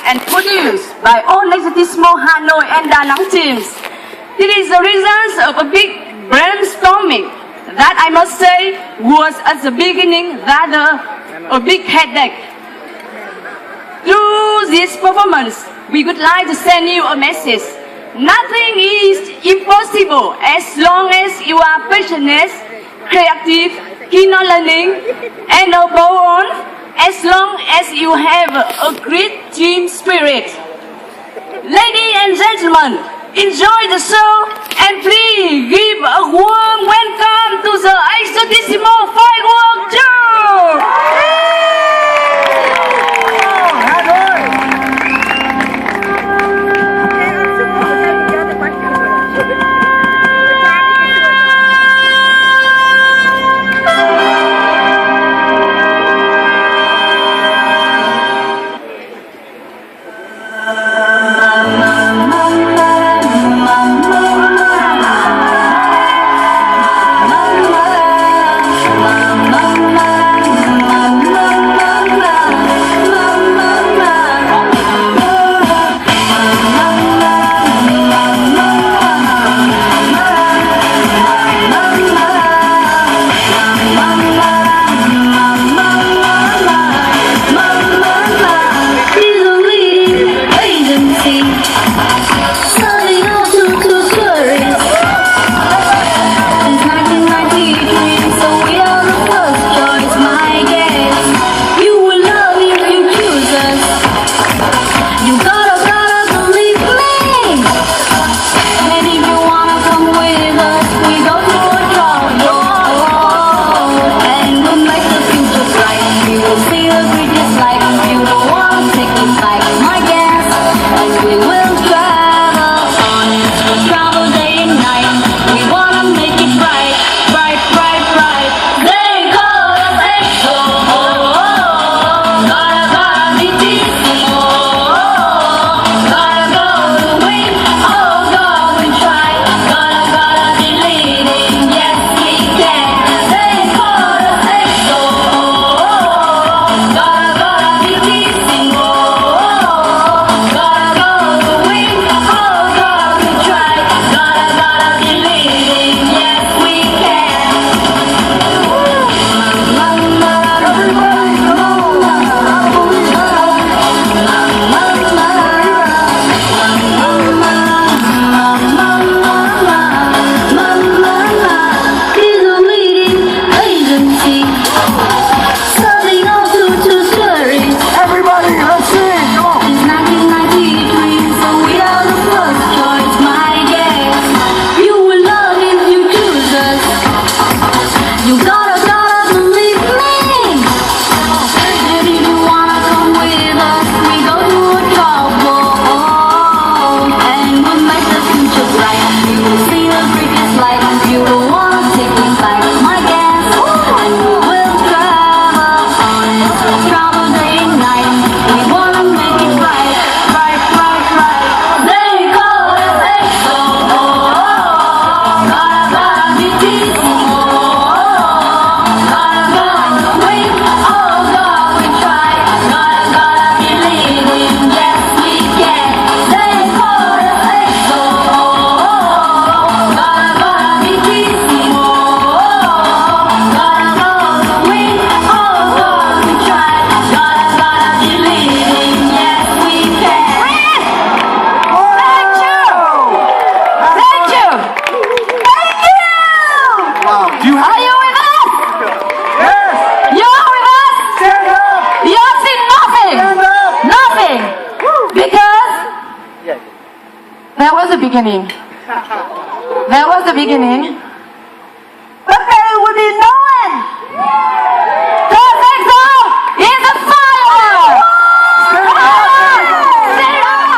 and produced by all Exotissimo Hanoi and Da Nang teams. It is the result of a big brainstorming that I must say was at the beginning rather a big headache. Through this performance, we would like to send you a message. Nothing is impossible as long as you are passionate, creative, keen on learning, and above all, as long as you have a great team spirit. Ladies and gentlemen, enjoy the show and please give a warm welcome to the Exotissimo Firework Troupe! Beginning. That was the beginning. But there will be no end. The EXO is a firework. Stay on.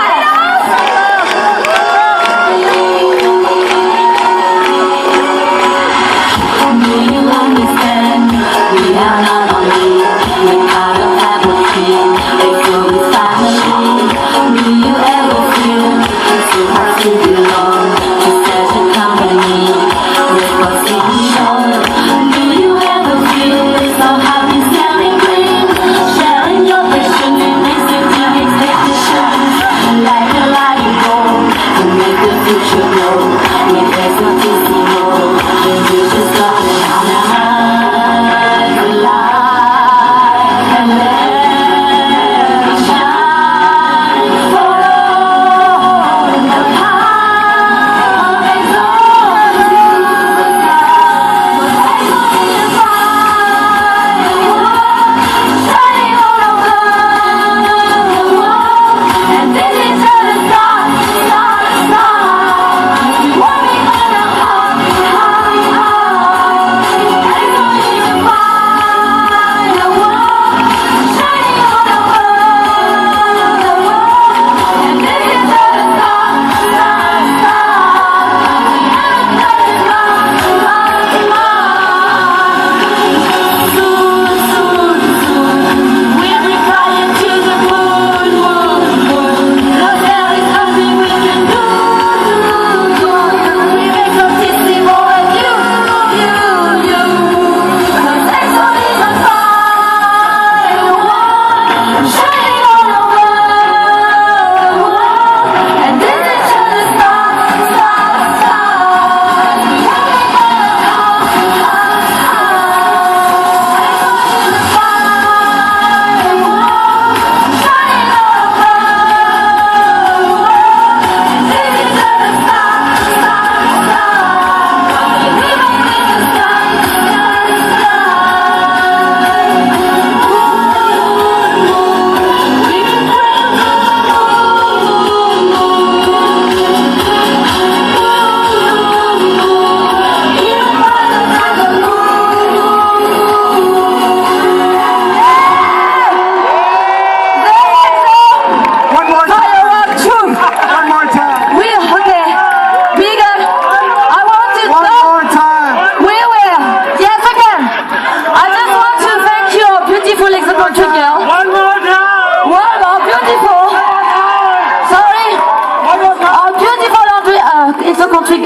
Do you understand? We are not only we're part of family. EXO is family. Do you ever feel so hard to belong to such a company? Do you ever feel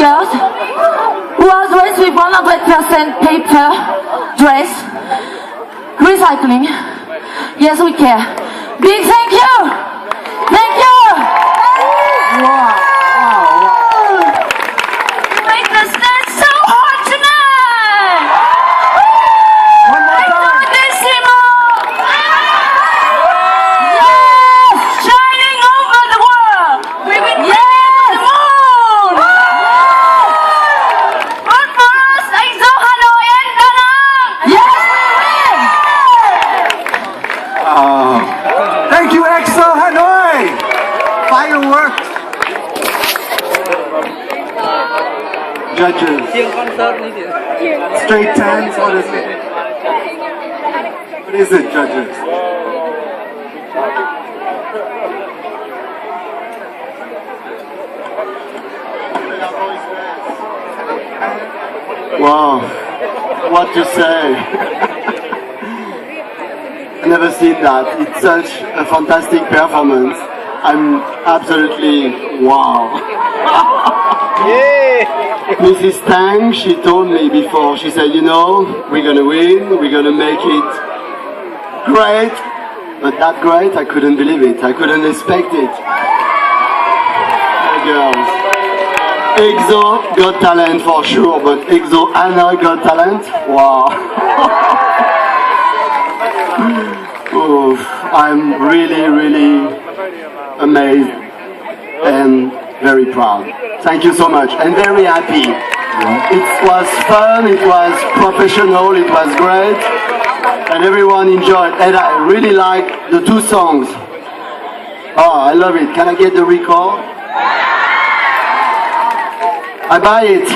girls who are dressed with 100% paper dress. Recycling. Yes, we care. Big thank you! Thank you! Wow. You make the stage so hot tonight! One more time. Exotissimo! Yes! Shining over the world! We will bring it to the moon! Vote for us, Exo Hanoi and Da Nang! Yes, Thank you, Exo Hanoi! Firework! Judges. Straight tens, what is it? What is it, judges? Wow, what to say? I've never seen that. It's such a fantastic performance. I'm absolutely wow. Mrs. Tang, she told me before, she said, you know, we're gonna win, we're gonna make it great. But that great, I couldn't believe it. I couldn't expect it. Hey girls. Exo got talent for sure, but Exo Hanoi got talent? Wow. Oh, I'm really amazed and very proud. Thank you so much and very happy. It was fun, it was professional, it was great and everyone enjoyed and I really like the two songs. Oh, I love it. Can I get the record? I buy it.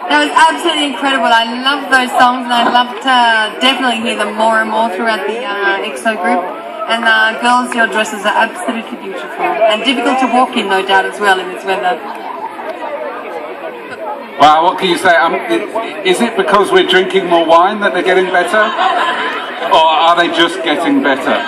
That was absolutely incredible. I love those songs and I'd love to definitely hear them more and more throughout the EXO group. And girls, your dresses are absolutely beautiful and difficult to walk in, no doubt, as well in this weather. Wow, what can you say? Is it because we're drinking more wine that they're getting better? Or are they just getting better?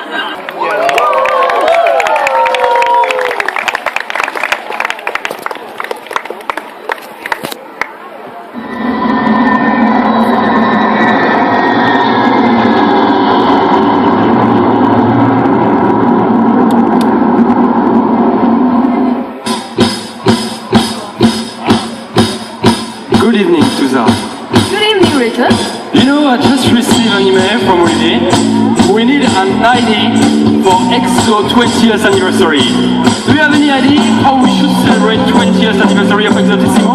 Good evening, Susan. Good evening, Richard. You know, I just received an email from Olivier. We need an ID for EXO 20th anniversary. Do you have any idea how we should celebrate 20th anniversary of Exotissimo?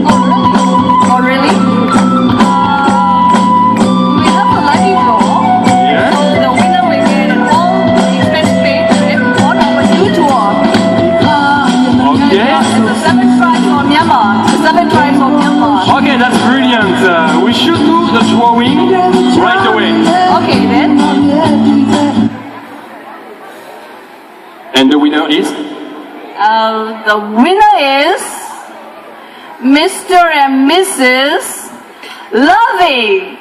Oh, really? We have a lucky draw. Yeah? So the winner will get an all-expense paid trip on our new tour. Okay. It's the 7 tribes of Myanmar. The 7 tribes of Myanmar. Okay, that's brilliant. We should do the drawing right away. Okay, then. And the winner is? The winner is Mr. and Mrs. Lovey.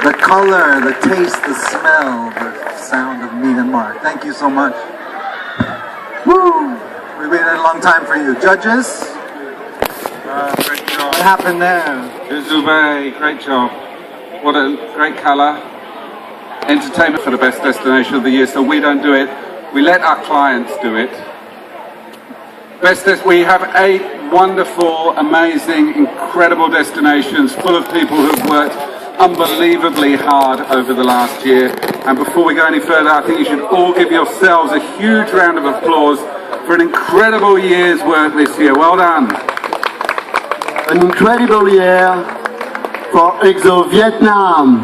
The color, the taste, the smell, the sound of Myanmar. Thank you so much. Woo! We waited a long time for you. Judges? Great job. What happened there? Zubei, great job. What a great colour. Entertainment for the best destination of the year, so we don't do it. We let our clients do it. We have 8 wonderful, amazing, incredible destinations full of people who've worked unbelievably hard over the last year. And before we go any further, I think you should all give yourselves a huge round of applause for an incredible year's work this year. Well done. An incredible year for Exo Vietnam.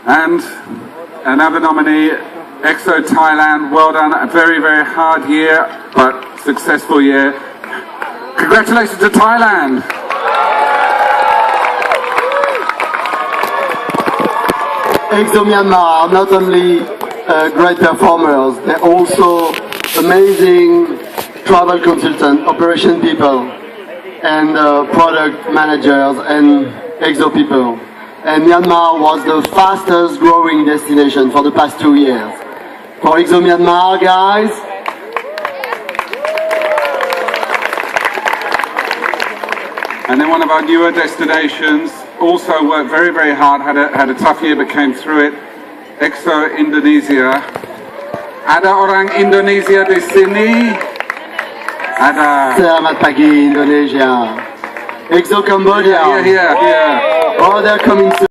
And another nominee, Exo Thailand. Well done. A very, very hard year, but successful year. Congratulations to Thailand. Exo Myanmar are not only great performers, they're also amazing travel consultants, operation people, and product managers and Exo people. And Myanmar was the fastest growing destination for the past 2 years. For Exo Myanmar, guys, and then one of our newer destinations also worked very, very hard, had a tough year but came through it. Exo Indonesia. Ada orang Indonesia di sini? Ada. Selamat pagi Indonesia. Exo Cambodia. Yeah. Oh, they're coming soon.